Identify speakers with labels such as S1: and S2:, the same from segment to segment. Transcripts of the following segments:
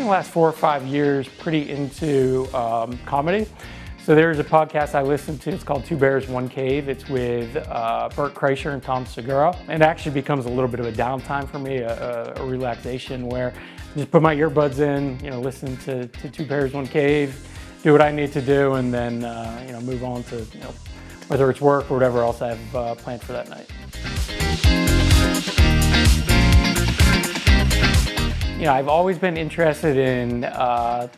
S1: the last 4 or 5 years pretty into comedy. So there's a podcast I listen to, it's called Two Bears, One Cave. It's with Bert Kreischer and Tom Segura. And it actually becomes a little bit of a downtime for me, a relaxation where I just put my earbuds in, listen to Two Bears, One Cave, do what I need to do, and then move on to whether it's work or whatever else I have planned for that night. I've always been interested in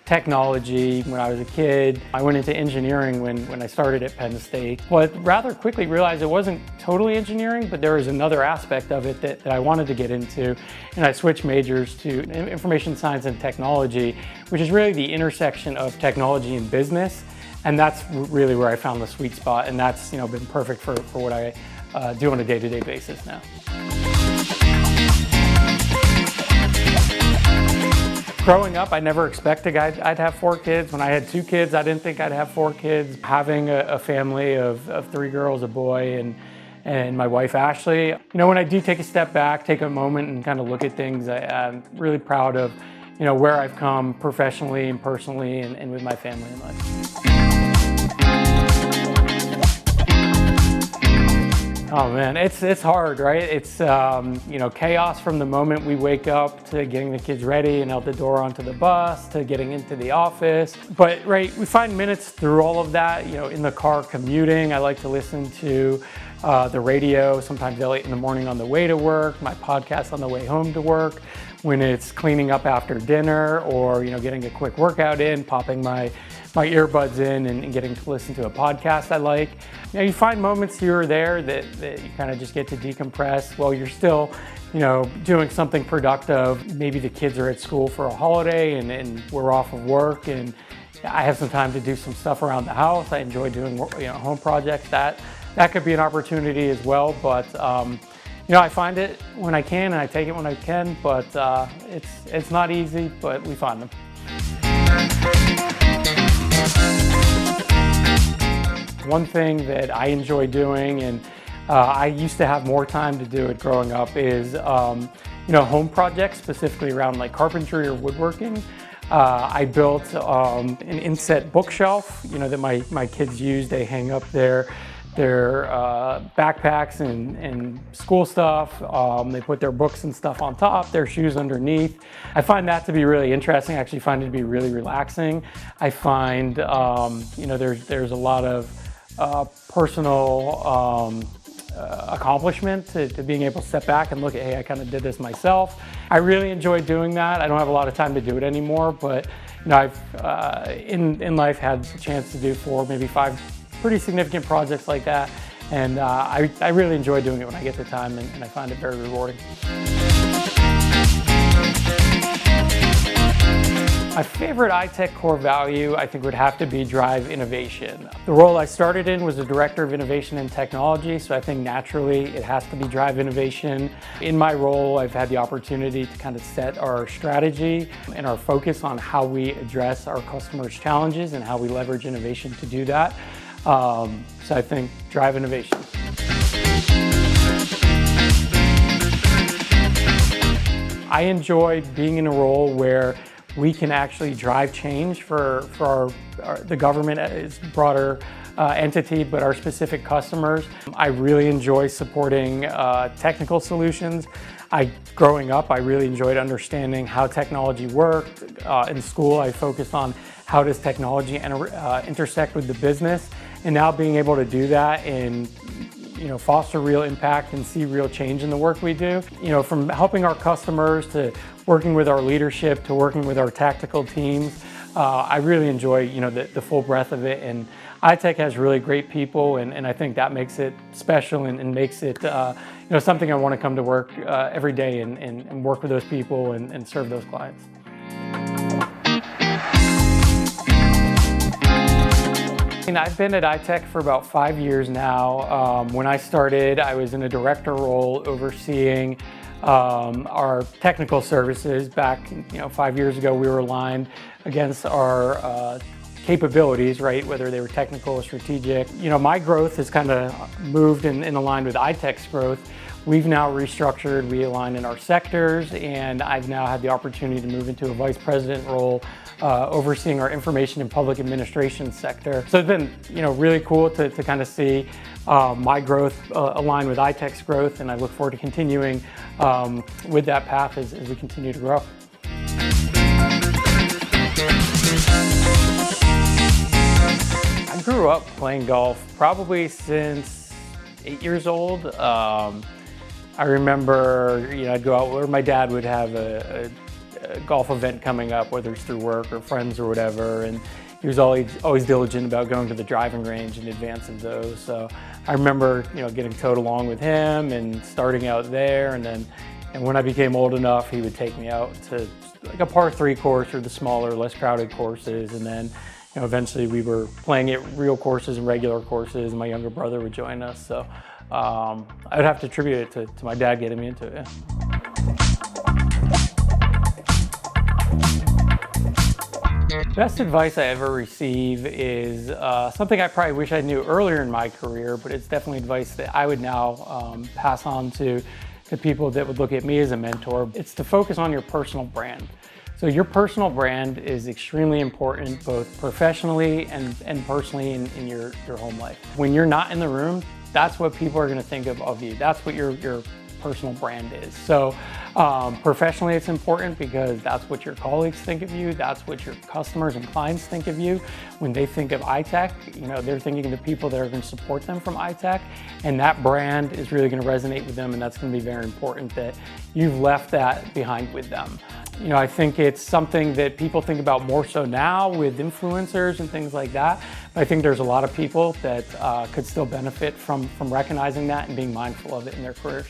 S1: technology. When I was a kid, I went into engineering when I started at Penn State, but rather quickly realized it wasn't totally engineering, but there was another aspect of it that I wanted to get into, and I switched majors to information science and technology, which is really the intersection of technology and business, and that's really where I found the sweet spot, and that's been perfect for what I do on a day-to-day basis now. Growing up, I never expected I'd have 4 kids. When I had 2 kids, I didn't think I'd have 4 kids. Having a family of 3 girls, a boy, and my wife, Ashley. When I do take a step back, take a moment and kind of look at things, I'm really proud of, where I've come professionally and personally and with my family and life. Oh man, it's hard, right? It's chaos from the moment we wake up to getting the kids ready and out the door onto the bus to getting into the office. But we find minutes through all of that. In the car commuting, I like to listen to the radio, sometimes late in the morning on the way to work, my podcast on the way home to work. When it's cleaning up after dinner or getting a quick workout in, popping my earbuds in and getting to listen to a podcast I like. You find moments here or there that you kind of just get to decompress while you're still doing something productive. Maybe the kids are at school for a holiday and we're off of work and I have some time to do some stuff around the house. I enjoy doing home projects. That could be an opportunity as well, but I find it when I can and I take it when I can, but it's not easy, but we find them. One thing that I enjoy doing, and I used to have more time to do it growing up, is home projects, specifically around like carpentry or woodworking. I built an inset bookshelf, that my kids use. They hang up their backpacks and school stuff. They put their books and stuff on top, their shoes underneath. I find that to be really interesting. I actually find it to be really relaxing. I find, there's a lot of personal accomplishment to being able to step back and look at, hey, I kind of did this myself. I really enjoy doing that. I don't have a lot of time to do it anymore, but I've in life had the chance to do 4, maybe 5 pretty significant projects like that, and I really enjoy doing it when I get the time, and I find it very rewarding. My favorite iTech core value, I think, would have to be drive innovation. The role I started in was a director of innovation and technology, so I think naturally it has to be drive innovation. In my role, I've had the opportunity to kind of set our strategy and our focus on how we address our customers' challenges and how we leverage innovation to do that. So I think drive innovation. I enjoy being in a role where we can actually drive change for the government as a broader entity, but our specific customers. I really enjoy supporting technical solutions. Growing up, I really enjoyed understanding how technology worked. In school, I focused on how does technology intersect with the business, and now being able to do that and foster real impact and see real change in the work we do. From helping our customers to working with our leadership to working with our tactical teams, I really enjoy the full breadth of it. And iTech has really great people, and I think that makes it special and makes it something I want to come to work every day and work with those people and serve those clients. I've been at iTech for about 5 years now. When I started, I was in a director role overseeing our technical services. Back 5 years ago, we were aligned against our capabilities, right? Whether they were technical or strategic. My growth has kind of moved in aligned with iTech's growth, We've now restructured, realigned in our sectors, and I've now had the opportunity to move into a vice president role, overseeing our information and public administration sector. So it's been, really cool to kind of see my growth align with iTech's growth, and I look forward to continuing with that path as we continue to grow. I grew up playing golf probably since 8 years old. I remember, I'd go out where my dad would have a golf event coming up, whether it's through work or friends or whatever, and he was always diligent about going to the driving range in advance of those. So I remember, getting towed along with him and starting out there, and when I became old enough, he would take me out to like a par 3 course or the smaller, less crowded courses, and then eventually we were playing at real courses and regular courses, and my younger brother would join us. So I would have to attribute it to my dad getting me into it. Yeah. Best advice I ever receive is something I probably wish I knew earlier in my career, but it's definitely advice that I would now pass on to people that would look at me as a mentor. It's to focus on your personal brand. So your personal brand is extremely important, both professionally and personally in your home life. When you're not in the room, that's what people are going to think of you. That's what your personal brand is. So professionally, it's important because that's what your colleagues think of you. That's what your customers and clients think of you. When they think of iTech, they're thinking of the people that are going to support them from iTech, and that brand is really going to resonate with them, and that's going to be very important that you've left that behind with them. I think it's something that people think about more so now with influencers and things like that. But I think there's a lot of people that could still benefit from recognizing that and being mindful of it in their careers.